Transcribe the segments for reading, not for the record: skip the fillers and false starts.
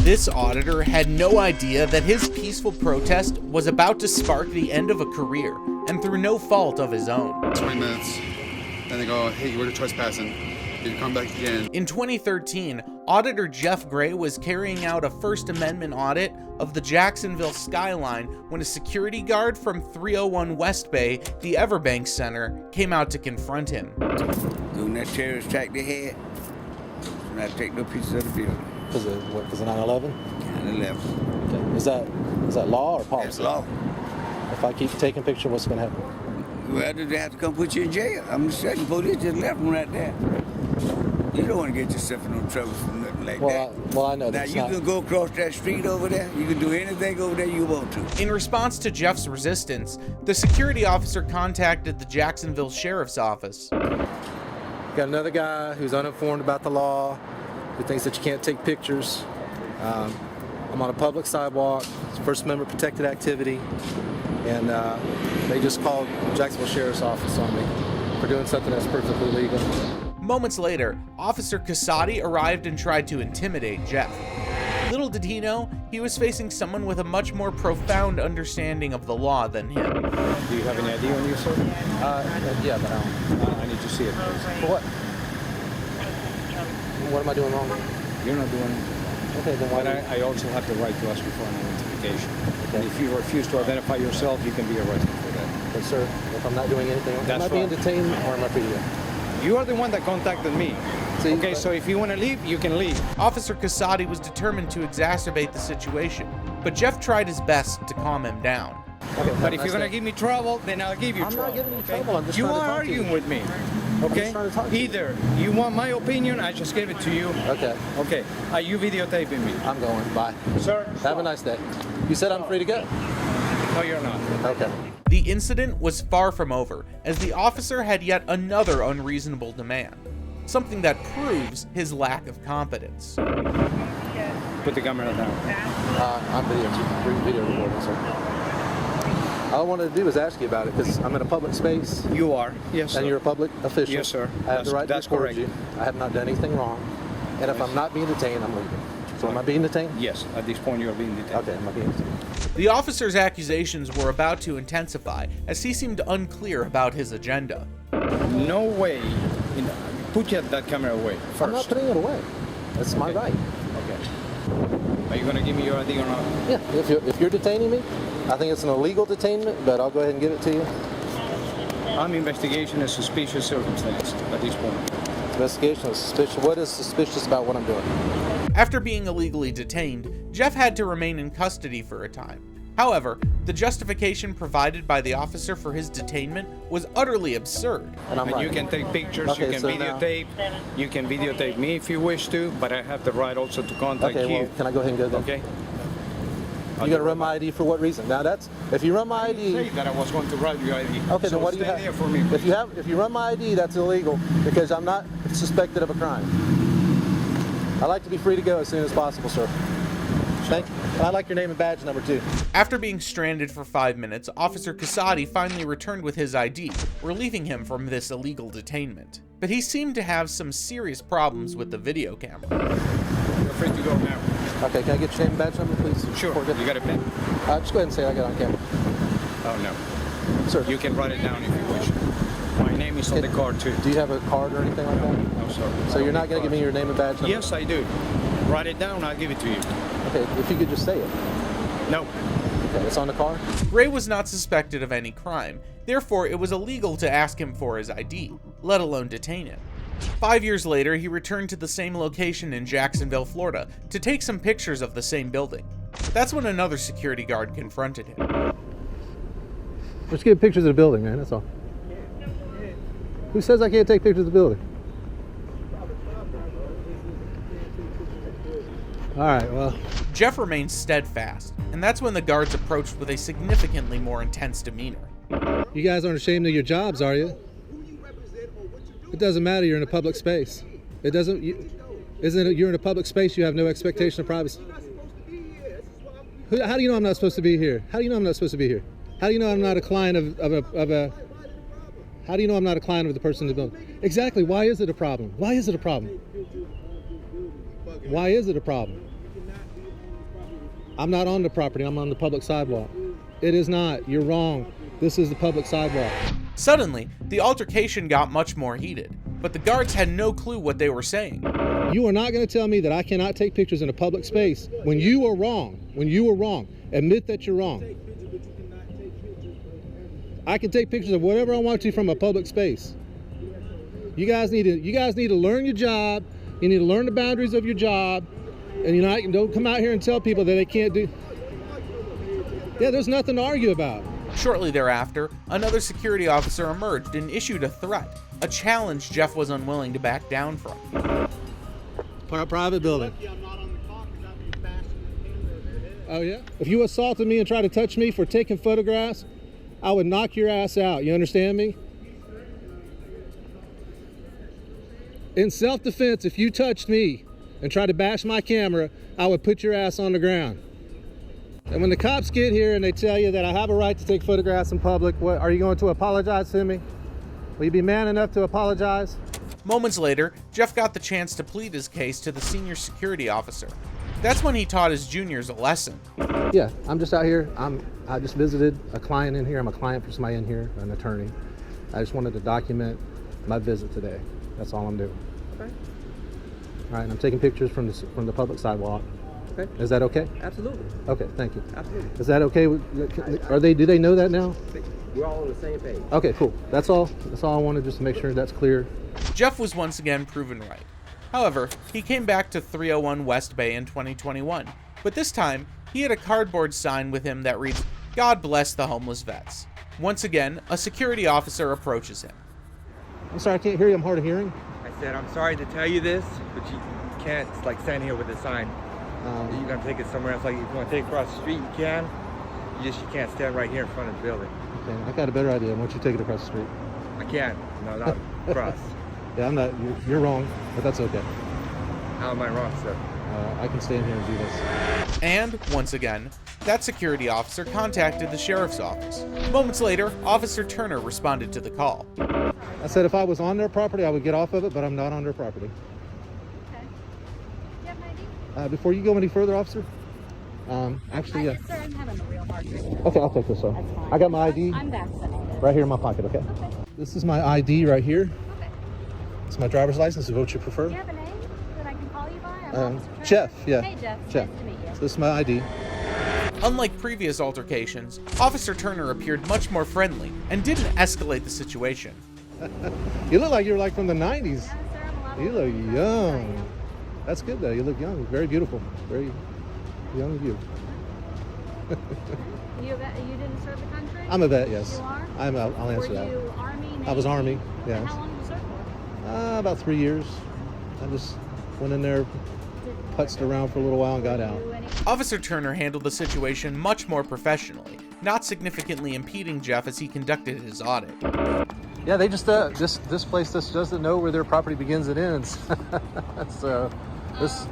This auditor had no idea that his peaceful protest was about to spark the end of a career, and through no fault of his own. 20 minutes, and they go, hey, you were trespassing. You come back again. In 2013, Auditor Jeff Gray was carrying out a First Amendment audit of the Jacksonville skyline when a security guard from 301 West Bay, the Everbank Center, came out to confront him. When that terrorist attack they had, and I take no pieces of the building. Was it 9/11? 9/11. Okay. Is that law or policy? That's law. If I keep taking pictures, what's going to happen? Well, they have to come put you in jail. I'm just saying, police just left them right there. You don't want to get yourself in no trouble for nothing like that. Well, I know now that's you can go across that street over there. You can do anything over there you want to. In response to Jeff's resistance, the security officer contacted the Jacksonville Sheriff's Office. Got another guy who's uninformed about the law, who thinks that you can't take pictures. I'm on a public sidewalk. It's First Amendment protected activity, and they just called Jacksonville Sheriff's Office on me for doing something that's perfectly legal. Moments later, Officer Casati arrived and tried to intimidate Jeff. Little did he know, he was facing someone with a much more profound understanding of the law than him. Do you have any ID on you, sir? Yeah, but I need to see it, please. for what? What am I doing wrong? You're not doing it. Okay, then why? But I also have the right to ask you for an identification. And if you refuse to identify yourself, you can be arrested for that. But sir, if I'm not doing anything, am I being detained or am I free to go? You are the one that contacted me. See, okay, so if you want to leave, you can leave. Officer Casati was determined to exacerbate the situation, but Jeff tried his best to calm him down. Okay, But if you're going to give me trouble, then I'll give you trouble. I'm not giving you okay? trouble. I'm just you trying to are talk to you. arguing with me. Okay? just trying to talk to you. Either you want my opinion, I just gave it to you. Okay. Okay. Are you videotaping me? I'm going. Bye. Sir, Have a nice day. You said I'm free to go? no, you're not. Okay. The incident was far from over, as the officer had yet another unreasonable demand, something that proves his lack of competence. Put the camera down. I'm video recording, sir. All I wanted to do was ask you about it because I'm in a public space. You are. Yes, sir. And you're a public official. Yes, sir. I have the right to That's record correct. you. I have not done anything wrong. And if I'm not being detained, I'm leaving. So am I being detained? Yes, at this point you're being detained. Okay, am I being detained? The officer's accusations were about to intensify, as he seemed unclear about his agenda. No way. Put that camera away first. I'm not putting it away. That's my right. Okay. Are you going to give me your ID or not? Yeah, if you're detaining me, I think it's an illegal detainment, but I'll go ahead and give it to you. I'm investigating a suspicious circumstance at this point. Investigation is suspicious. What is suspicious about what I'm doing? After being illegally detained, Jeff had to remain in custody for a time. However, the justification provided by the officer for his detainment was utterly absurd. And you can take pictures, Okay, you can so videotape, you can videotape me if you wish to, but I have the right also to contact Okay, you. well, can I go ahead and go then? Okay? You got to run my ID for what reason? Now that's, if you run my I didn't say ID, that I was going to write your ID. okay, So then what do you stay have? there for me, If you run my ID, that's illegal because I'm not suspected of a crime. I like to be free to go as soon as possible, sir. Thank you. And I like your name and badge number too. After being stranded for 5 minutes, Officer Casati finally returned with his ID, relieving him from this illegal detainment. But he seemed to have some serious problems with the video camera. You're free to go now. Okay, can I get your name and badge number, please? Sure. Before I get- You got a pen? Just go ahead and say I got it on camera. Oh, no. Sir, You can write it down if you wish. My name is on the card, too. do you have a card or anything like that? No, sir. So you're not going to give me your name and badge number? Yes, I do. Write it down, I'll give it to you. Okay, if you could just say it. No. Okay, it's on the car? Gray was not suspected of any crime, therefore it was illegal to ask him for his ID, let alone detain him. 5 years later, he returned to the same location in Jacksonville, Florida, to take some pictures of the same building. That's when another security guard confronted him. Just get pictures of the building, man, that's all. Who says I can't take pictures of the building? All right, well. Jeff remained steadfast, and that's when the guards approached with a significantly more intense demeanor. You guys aren't ashamed of your jobs, are you? It doesn't matter, you're in a public space. It doesn't, isn't it, you're in a public space, you have no expectation of privacy. How do you know I'm not supposed to be here? How do you know I'm not supposed to be here? How do you know I'm not a client how do you know I'm not a client of the person in the building? Exactly, why is it a problem? Why is it a problem? Why is it a problem? I'm not on the property. I'm on the public sidewalk. It is not. You're wrong. This is the public sidewalk. Suddenly, the altercation got much more heated, but the guards had no clue what they were saying. You are not going to tell me that I cannot take pictures in a public space when you are wrong. When you are wrong. Admit that you're wrong. I can take pictures of whatever I want to from a public space. You guys need to learn your job. You need to learn the boundaries of your job. And don't come out here and tell people that they can't do. Yeah, there's nothing to argue about. Shortly thereafter, another security officer emerged and issued a threat, a challenge Jeff was unwilling to back down from. Private building. Oh yeah? If you assaulted me and tried to touch me for taking photographs, I would knock your ass out. You understand me? In self-defense, if you touched me and tried to bash my camera, I would put your ass on the ground. And when the cops get here and they tell you that I have a right to take photographs in public, what, are you going to apologize to me? Will you be man enough to apologize? Moments later, Jeff got the chance to plead his case to the senior security officer. That's when he taught his juniors a lesson. Yeah, I'm just out here. I just visited a client in here. I'm a client for somebody in here, an attorney. I just wanted to document my visit today. That's all I'm doing. Okay. All right, and I'm taking pictures from the public sidewalk. Okay. Is that okay? Absolutely. Okay, thank you. Absolutely. Is that okay? Do they know that now? We're all on the same page. Okay, cool. That's all I wanted, just to make sure that's clear. Jeff was once again proven right. However, he came back to 301 West Bay in 2021, but this time, he had a cardboard sign with him that reads, "God bless the homeless vets." Once again, a security officer approaches him. I'm sorry, I can't hear you. I'm hard of hearing. I said, I'm sorry to tell you this, but you can't stand here with a sign. You're gonna take it somewhere else. Like if you want to take it across the street, you can. You can't stand right here in front of the building. Okay, I got a better idea. Why don't you take it across the street? I can't. No, not across. Yeah, I'm not. You're wrong, but that's okay. How am I wrong, sir? I can stand here and do this. And, once again, that security officer contacted the sheriff's office. Moments later, Officer Turner responded to the call. I said if I was on their property, I would get off of it, but I'm not on their property. Okay. Do you have my ID? Before you go any further, officer, actually, yeah. Sir, I'm having a real hard time. Okay, I'll take this, sir. That's fine. I got my ID I'm vaccinated. right here in my pocket, okay? Okay. This is my ID right here. Okay. It's my driver's license, is what you prefer. Do you have a name that I can call you by? I'm Officer Turner. Jeff, yeah. Hey, Jeff. Jeff. Nice to meet you. So this is my ID. Unlike previous altercations, Officer Turner appeared much more friendly and didn't escalate the situation. You look like you're like from the 90s. Yeah, sir, I'm a lot You older look than young. That's good though. You look young. Very beautiful. Very young of you. You didn't serve the country? I'm a vet, yes. You are? I'll answer Were that. you Army, Navy? I was Army, yes. And how long did you serve for? About 3 years. I just went in there, putzed around for a little while and got out. Do any- Officer Turner handled the situation much more professionally, not significantly impeding Jeff as he conducted his audit. Yeah, they just this place just doesn't know where their property begins and ends. So this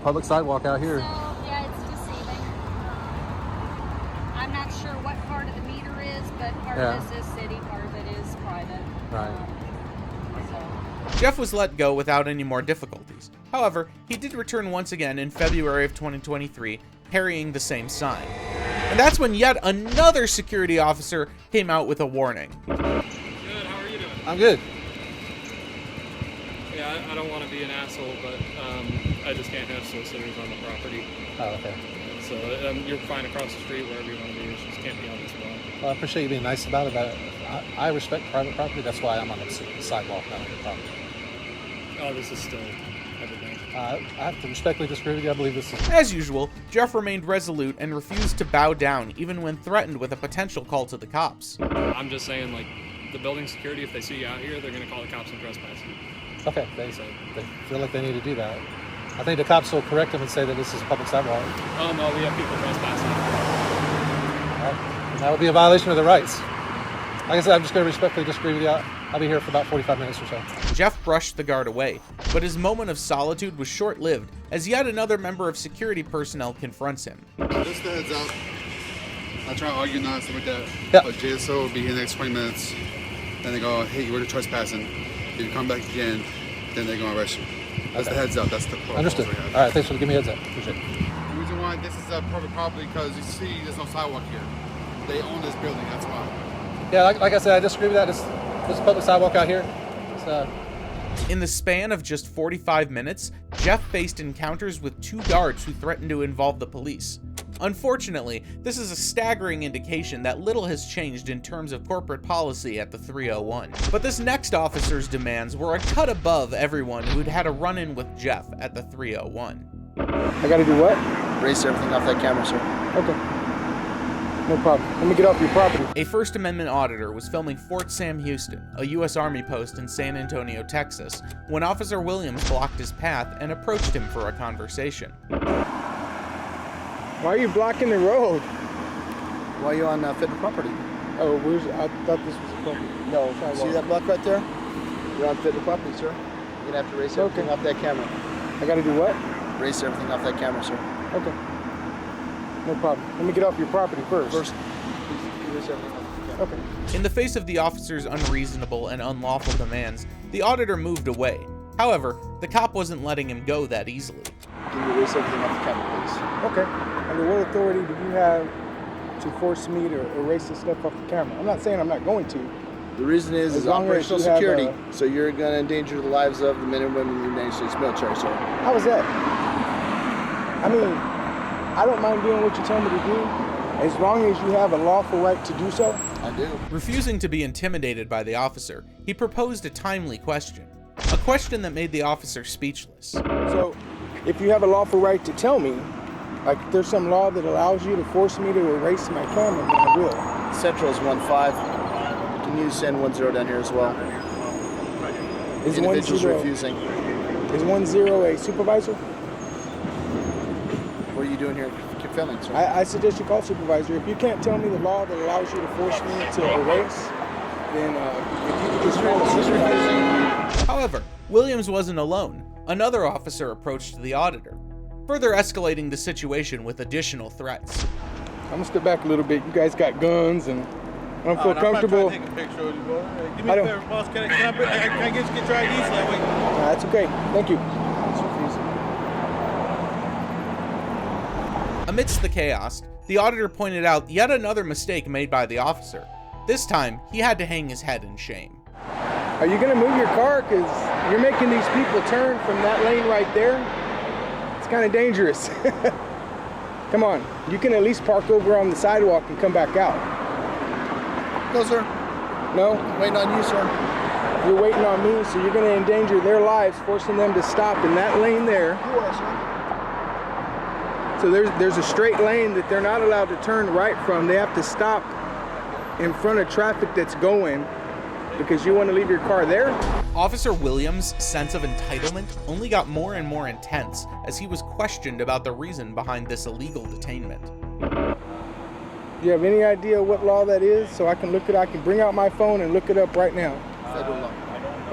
public sidewalk out here. So, yeah, it's deceiving. I'm not sure what part of the meter is, but part of this is city, part of it is private. Right. So. Jeff was let go without any more difficulties. However, he did return once again in February of 2023, carrying the same sign. And that's when yet another security officer came out with a warning. Good, how are you doing? I'm good. Yeah, I don't want to be an asshole, but I just can't have solicitors on the property. Oh, okay. So you're fine across the street, wherever you want to be. You just can't be on this spot. Well, I appreciate you being nice about it. But I respect private property. That's why I'm on the sidewalk, not on the property. Oh, this is still everything. I have to respectfully disagree with you. I believe this is... As usual, Jeff remained resolute and refused to bow down even when threatened with a potential call to the cops. I'm just saying, like, the building security, if they see you out here, they're going to call the cops and trespass you. Okay, they feel like they need to do that. I think the cops will correct them and say that this is a public sidewalk. Oh, no, we have people trespassing. That would be a violation of their rights. Like I said, I'm just going to respectfully disagree with you. I'll be here for about 45 minutes or so. Jeff brushed the guard away, but his moment of solitude was short-lived as yet another member of security personnel confronts him. Just the heads up. I try to argue not stuff like that. Yeah. But JSO will be here in the next 20 minutes. Then they go, hey, you were trespassing. If you come back again, then they're going to arrest you. That's the heads up. That's the protocol. Understood. we have. All right, thanks for giving me a heads up. Appreciate it. The reason why why this is a perfect property, because you see there's no sidewalk here. They own this building, that's why. Yeah, like I said, I disagree with that. There's a public sidewalk out here. In the span of just 45 minutes, Jeff faced encounters with 2 guards who threatened to involve the police. Unfortunately, this is a staggering indication that little has changed in terms of corporate policy at the 301. But this next officer's demands were a cut above everyone who'd had a run-in with Jeff at the 301. I gotta do what? Erase everything off that camera, sir. Okay. No problem. Let me get off your property. A First Amendment auditor was filming Fort Sam Houston, a U.S. Army post in San Antonio, Texas, when Officer Williams blocked his path and approached him for a conversation. Why are you blocking the road? Why are you on federal property? Oh, I thought this was a property. No, see that block right there? You're on federal property, sir. You're gonna have to erase everything off that camera. I gotta do what? Erase everything off that camera, sir. Okay. No problem. Let me get off your property first. Please erase everything off the camera. Okay. In the face of the officer's unreasonable and unlawful demands, the auditor moved away. However, the cop wasn't letting him go that easily. Can you erase everything off the camera, please? Okay. Under what authority do you have to force me to erase this stuff off the camera? I'm not saying I'm not going to. The reason is operational security. So you're going to endanger the lives of the men and women in the United States military, sir. How is that? I mean, I don't mind doing what you tell me to do, as long as you have a lawful right to do so. I do. Refusing to be intimidated by the officer, he proposed a timely question. A question that made the officer speechless. So, if you have a lawful right to tell me, like if there's some law that allows you to force me to erase my camera, then I will. Central is 1-5. Can you send 1-0 down here as well? Is Individuals 1-0 refusing. Is 1-0 a supervisor? What are you doing here? Keep filming, sir. I suggest you call supervisor. If you can't tell me the law that allows you to force me to erase, then if you could just call a supervisor. However, Williams wasn't alone. Another officer approached the auditor, further escalating the situation with additional threats. I'm gonna step back a little bit. You guys got guns, and I don't feel comfortable. I'm not trying to take a picture of you, bro. Hey, give me a favor, boss. Can I get your ID so that way? That's okay. Thank you. Amidst the chaos, the auditor pointed out yet another mistake made by the officer. This time, he had to hang his head in shame. Are you gonna move your car? Because you're making these people turn from that lane right there. It's kind of dangerous. Come on, you can at least park over on the sidewalk and come back out. No, sir. No? I'm waiting on you, sir. You're waiting on me, so you're gonna endanger their lives, forcing them to stop in that lane there. You are, sir. So there's a straight lane that they're not allowed to turn right from. They have to stop in front of traffic that's going because you want to leave your car there? Officer Williams' sense of entitlement only got more and more intense as he was questioned about the reason behind this illegal detainment. Do you have any idea what law that is? So I can look it. I can bring out my phone and look it up right now. Federal law.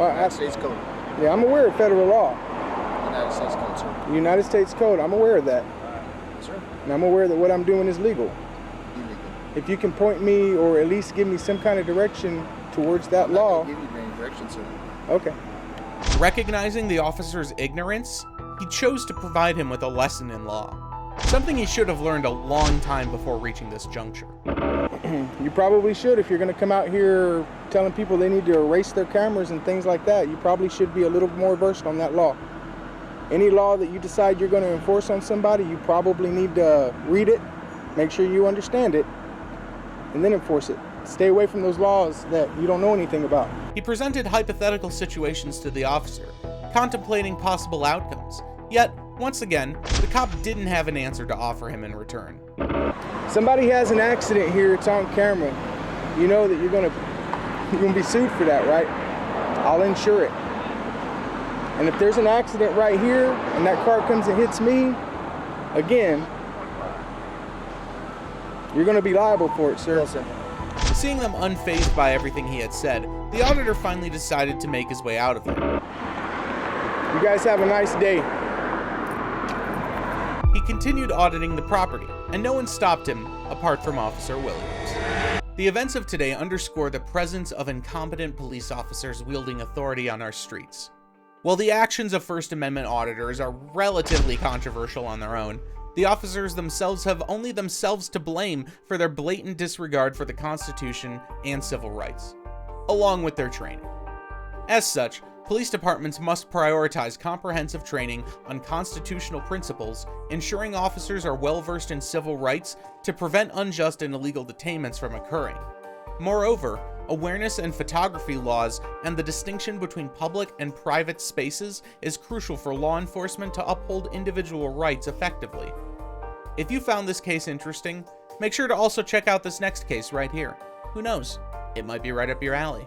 United States Code. Yeah, I'm aware of federal law. United States Code, sir. The United States Code. I'm aware of that. Sir. And I'm aware that what I'm doing is legal. Illegal. If you can point me or at least give me some kind of direction towards that law. I'm not gonna give you any direction, sir. Okay. Recognizing the officer's ignorance, he chose to provide him with a lesson in law. Something he should have learned a long time before reaching this juncture. You probably should. If you're going to come out here telling people they need to erase their cameras and things like that, you probably should be a little more versed on that law. Any law that you decide you're going to enforce on somebody, you probably need to read it, make sure you understand it, and then enforce it. Stay away from those laws that you don't know anything about. He presented hypothetical situations to the officer, contemplating possible outcomes. Yet, once again, the cop didn't have an answer to offer him in return. Somebody has an accident here, it's on camera. You know that you're gonna be sued for that, right? I'll insure it. And if there's an accident right here and that car comes and hits me, again, you're gonna be liable for it, sir. Yes, sir. Seeing them unfazed by everything he had said, the auditor finally decided to make his way out of there. You guys have a nice day. He continued auditing the property, and no one stopped him apart from Officer Williams. The events of today underscore the presence of incompetent police officers wielding authority on our streets. While the actions of First Amendment auditors are relatively controversial on their own, The officers themselves have only themselves to blame for their blatant disregard for the Constitution and civil rights, along with their training. As such, police departments must prioritize comprehensive training on constitutional principles, ensuring officers are well-versed in civil rights to prevent unjust and illegal detainments from occurring. Moreover, awareness in photography laws and the distinction between public and private spaces is crucial for law enforcement to uphold individual rights effectively. If you found this case interesting, make sure to also check out this next case right here. Who knows? It might be right up your alley.